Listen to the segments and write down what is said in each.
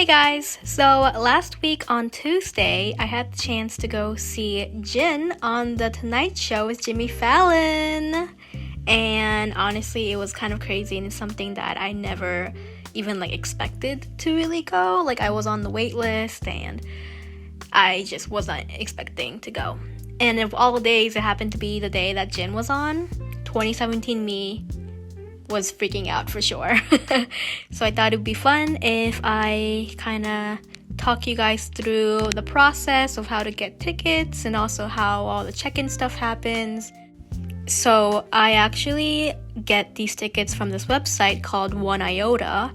Hey guys! So last week on Tuesday, I had the chance to go see Jin on The Tonight Show with Jimmy Fallon. And honestly, it was kind of crazy and it's something that I never even expected to really go. I was on the wait list and I just wasn't expecting to go. And of all the days, it happened to be the day that Jin was on. 2017 me was freaking out for sure. So I thought it would be fun if I kind of talk you guys through the process of how to get tickets and also how all the check-in stuff happens. So I actually get these tickets from this website called 1iota,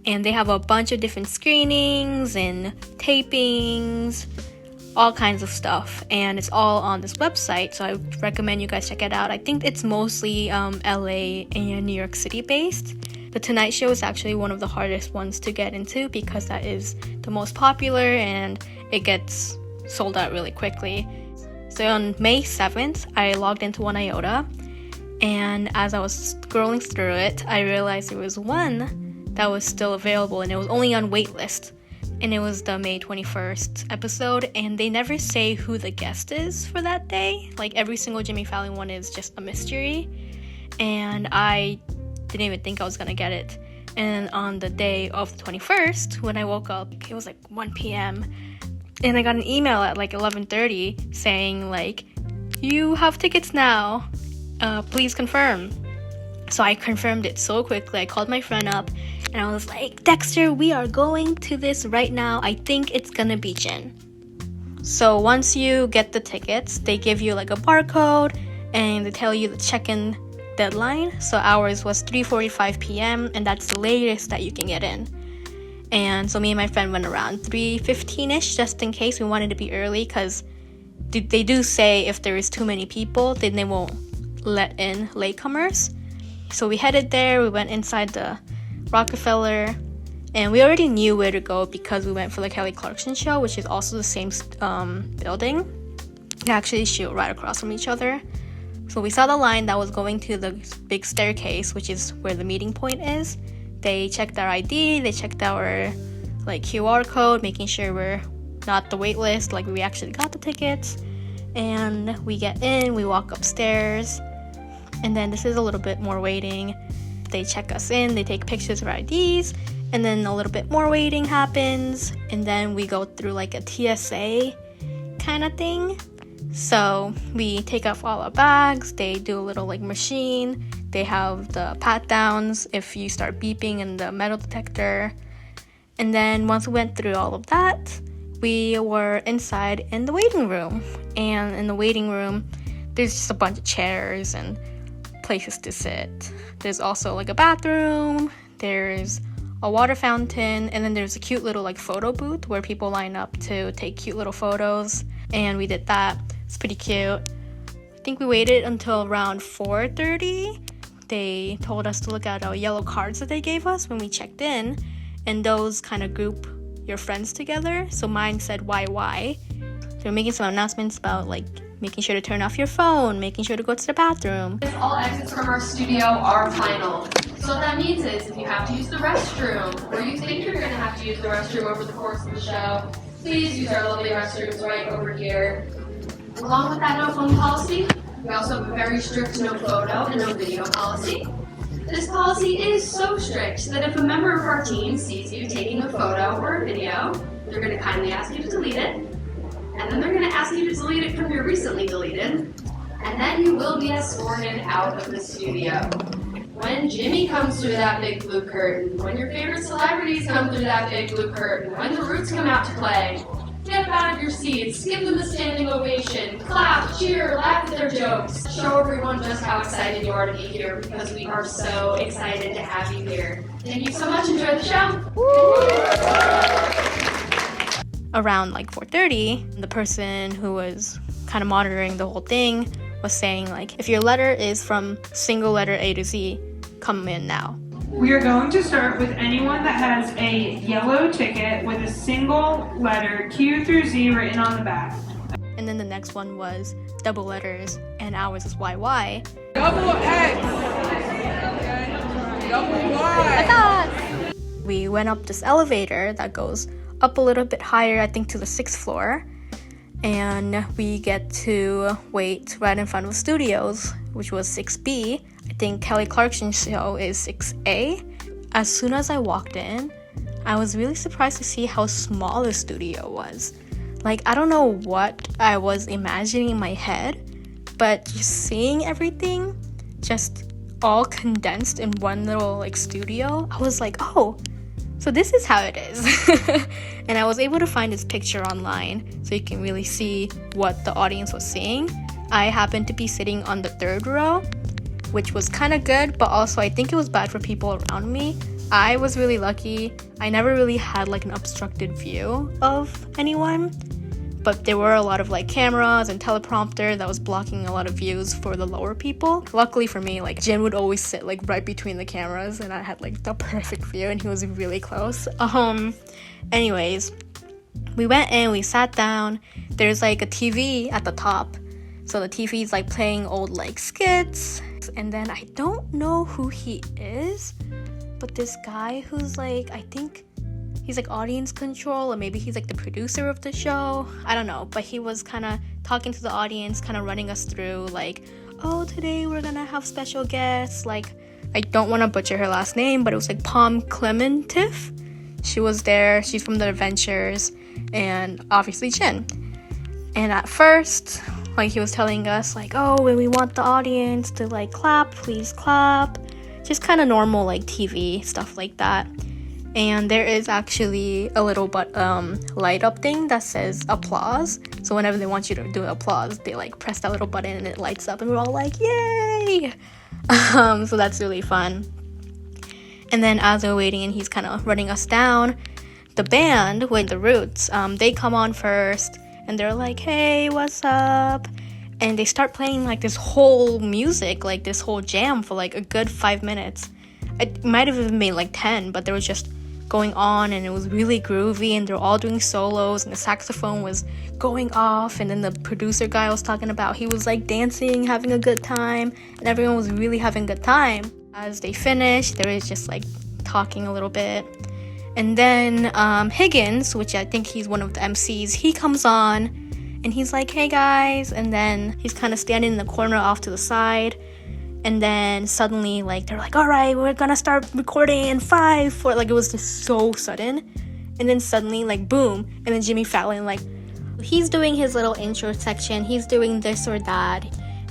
and they have a bunch of different screenings and tapings, all kinds of stuff, and it's all on this website, so I recommend you guys check it out. I think it's mostly LA and New York City based. The Tonight Show is actually one of the hardest ones to get into because that is the most popular and it gets sold out really quickly. So on May 7th, I logged into 1iota, and as I was scrolling through it, I realized there was one that was still available and it was only on waitlist. And it was the May 21st episode, and they never say who the guest is for that day. Every single Jimmy Fallon one is just a mystery, and I didn't even think I was gonna get it. And on the day of the 21st, when I woke up, it was 1 p.m. and I got an email at 11:30 saying you have tickets now, please confirm. So I confirmed it so quickly. I called my friend up and I was like, Dexter, we are going to this right now. I think it's gonna be Jin. So once you get the tickets, they give you a barcode and they tell you the check-in deadline. So ours was 3:45 p.m. and that's the latest that you can get in. And so me and my friend went around 3:15ish just in case. We wanted to be early because they do say if there is too many people, then they won't let in latecomers. So we headed there, we went inside the Rockefeller, and we already knew where to go because we went for the Kelly Clarkson show, which is also the same building. They actually shoot right across from each other. So we saw the line that was going to the big staircase, which is where the meeting point is. They checked our ID, they checked our QR code, making sure we're not the wait list, we actually got the tickets. And we get in, we walk upstairs, and then this is a little bit more waiting. They check us in, they take pictures of our IDs, and then a little bit more waiting happens, and then we go through a TSA kind of thing. So we take off all our bags, they do a little machine, they have the pat downs if you start beeping in the metal detector. And then once we went through all of that, we were inside in the waiting room. And in the waiting room, there's just a bunch of chairs and places to sit. There's also a bathroom, there's a water fountain, and then there's a cute little photo booth where people line up to take cute little photos, and we did that. It's pretty cute. I think we waited until around 4:30. They told us to look at our yellow cards that they gave us when we checked in, and those kind of group your friends together. So mine said YY. They were making some announcements about making sure to turn off your phone, making sure to go to the bathroom. All exits from our studio are final. So what that means is if you have to use the restroom, or you think you're going to have to use the restroom over the course of the show, please use our lovely restrooms right over here. Along with that no phone policy, we also have a very strict no photo and no video policy. This policy is so strict that if a member of our team sees you taking a photo or a video, they're going to kindly ask you to delete it. And then they're going to ask you to delete it from your recently deleted, and then you will be escorted out of the studio. When Jimmy comes through that big blue curtain, when your favorite celebrities come through that big blue curtain, when the Roots come out to play, get up out of your seats, give them a standing ovation, clap, cheer, laugh at their jokes. Show everyone just how excited you are to be here because we are so excited to have you here. Thank you so much. Enjoy the show. Woo! Around 4:30, the person who was kind of monitoring the whole thing was saying if your letter is from single letter A to Z, come in now. We are going to start with anyone that has a yellow ticket with a single letter Q through Z written on the back. And then the next one was double letters, and ours is YY. Double X. Double Y. We went up this elevator that goes up a little bit higher, I think to the 6th floor. And we get to wait right in front of the studios, which was 6B. I think Kelly Clarkson's show is 6A. As soon as I walked in, I was really surprised to see how small the studio was. Like, I don't know what I was imagining in my head, but just seeing everything just all condensed in one little like studio, I was like, oh, so this is how it is. And I was able to find this picture online so you can really see what the audience was seeing. I happened to be sitting on the 3rd row, which was kind of good, but also I think it was bad for people around me. I was really lucky. I never really had like an obstructed view of anyone, but there were a lot of like cameras and teleprompter that was blocking a lot of views for the lower people. Luckily for me, like Jin would always sit like right between the cameras and I had like the perfect view and he was really close. Anyways, we went in, we sat down. There's like a TV at the top. So the TV is like playing old like skits. And then I don't know who he is, but this guy who's like, I think he's like audience control, or maybe he's like the producer of the show. I don't know, but he was kind of talking to the audience, kind of running us through like, oh, today we're gonna have special guests. Like, I don't want to butcher her last name, but it was like Palm Clementif. She was there. She's from The Adventures, and obviously Jin. And at first, like he was telling us like, oh, when we want the audience to like clap, please clap. Just kind of normal like TV stuff like that. And there is actually a little light up thing that says applause. So whenever they want you to do applause, they like press that little button and it lights up and we're all like, yay! So that's really fun. And then as we're waiting and he's kind of running us down, the band with the Roots, they come on first and they're like, hey, what's up? And they start playing like this whole music, like this whole jam for like a good 5 minutes. It might have even made like 10, but they were just going on and it was really groovy and they're all doing solos and the saxophone was going off, and then the producer guy I was talking about, he was like dancing, having a good time, and everyone was really having a good time. As they finished, they was just like talking a little bit. And then Higgins, which I think he's one of the MCs, he comes on and he's like, hey guys, and then he's kind of standing in the corner off to the side. And then suddenly, like, they're like, all right, we're gonna start recording in 5, 4, like, it was just so sudden. And then suddenly, like, boom, and then Jimmy Fallon, like, he's doing his little intro section, he's doing this or that.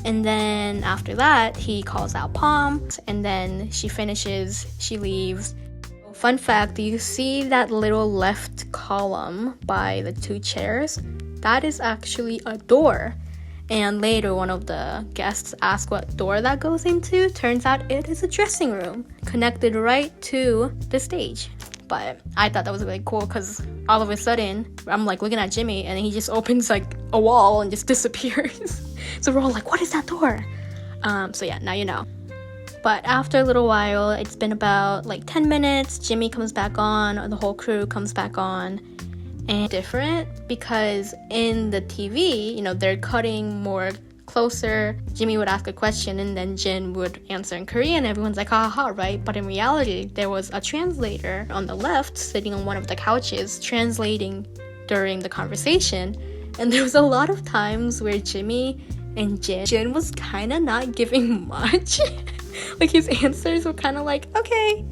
And then after that, he calls out Palm, and then she finishes, she leaves. Fun fact, do you see that little left column by the 2 chairs? That is actually a door. And later, one of the guests asked what door that goes into. Turns out it is a dressing room connected right to the stage. But I thought that was really cool because all of a sudden, I'm like looking at Jimmy and he just opens like a wall and just disappears. So we're all like, what is that door? So yeah, now you know. But after a little while, it's been about like 10 minutes, Jimmy comes back on, the whole crew comes back on. And different because in the TV, you know, they're cutting more closer. Jimmy would ask a question and then Jin would answer in Korean. Everyone's like, ha ha, right? But in reality, there was a translator on the left sitting on one of the couches translating during the conversation. And there was a lot of times where Jimmy and Jin was kind of not giving much. Like his answers were kind of like, okay,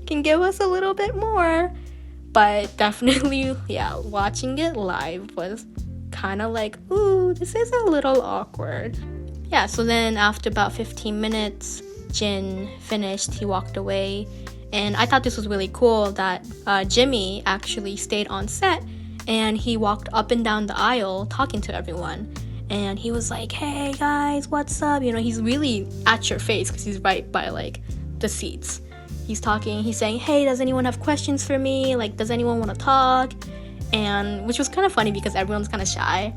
can give us a little bit more. But definitely, yeah, watching it live was kind of like, ooh, this is a little awkward. Yeah, so then after about 15 minutes, Jin finished, he walked away. And I thought this was really cool that Jimmy actually stayed on set and he walked up and down the aisle talking to everyone. And he was like, hey guys, what's up? You know, he's really at your face because he's right by like the seats. He's talking, he's saying, hey, does anyone have questions for me? Like, does anyone want to talk? And which was kind of funny because everyone's kind of shy.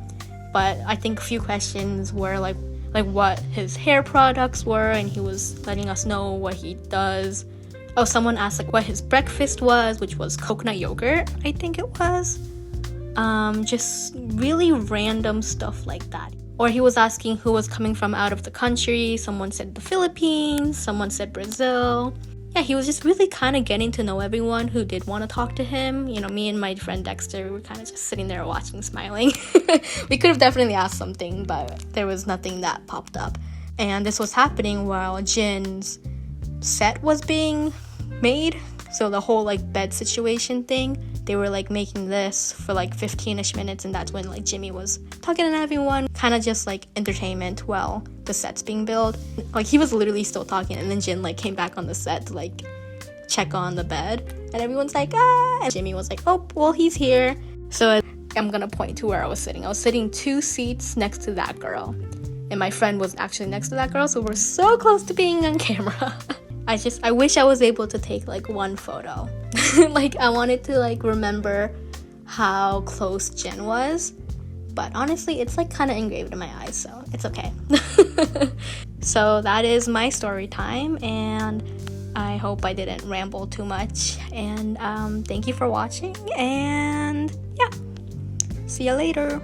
But I think a few questions were like what his hair products were, and he was letting us know what he does. Oh, someone asked like what his breakfast was, which was coconut yogurt, I think it was. Just really random stuff like that. Or he was asking who was coming from out of the country. Someone said the Philippines, someone said Brazil. yeah, he was just really kind of getting to know everyone who did want to talk to him. You know, me and my friend Dexter, we were kind of just sitting there watching, smiling. We could have definitely asked something, but there was nothing that popped up. And this was happening while Jin's set was being made. So the whole like bed situation thing, they were like making this for like 15ish minutes, and that's when like Jimmy was talking to everyone, kind of just like entertainment while the set's being built. Like he was literally still talking, and then Jin like came back on the set to like check on the bed, and everyone's like, ah, and Jimmy was like, oh, well, he's here. So I'm gonna point to where I was sitting. I was sitting 2 seats next to that girl, and my friend was actually next to that girl, so we're so close to being on camera. I wish I was able to take like one photo. Like I wanted to like remember how close Jin was, but honestly it's like kind of engraved in my eyes, so it's okay. So that is my story time, and I hope I didn't ramble too much, and thank you for watching, and yeah, see you later.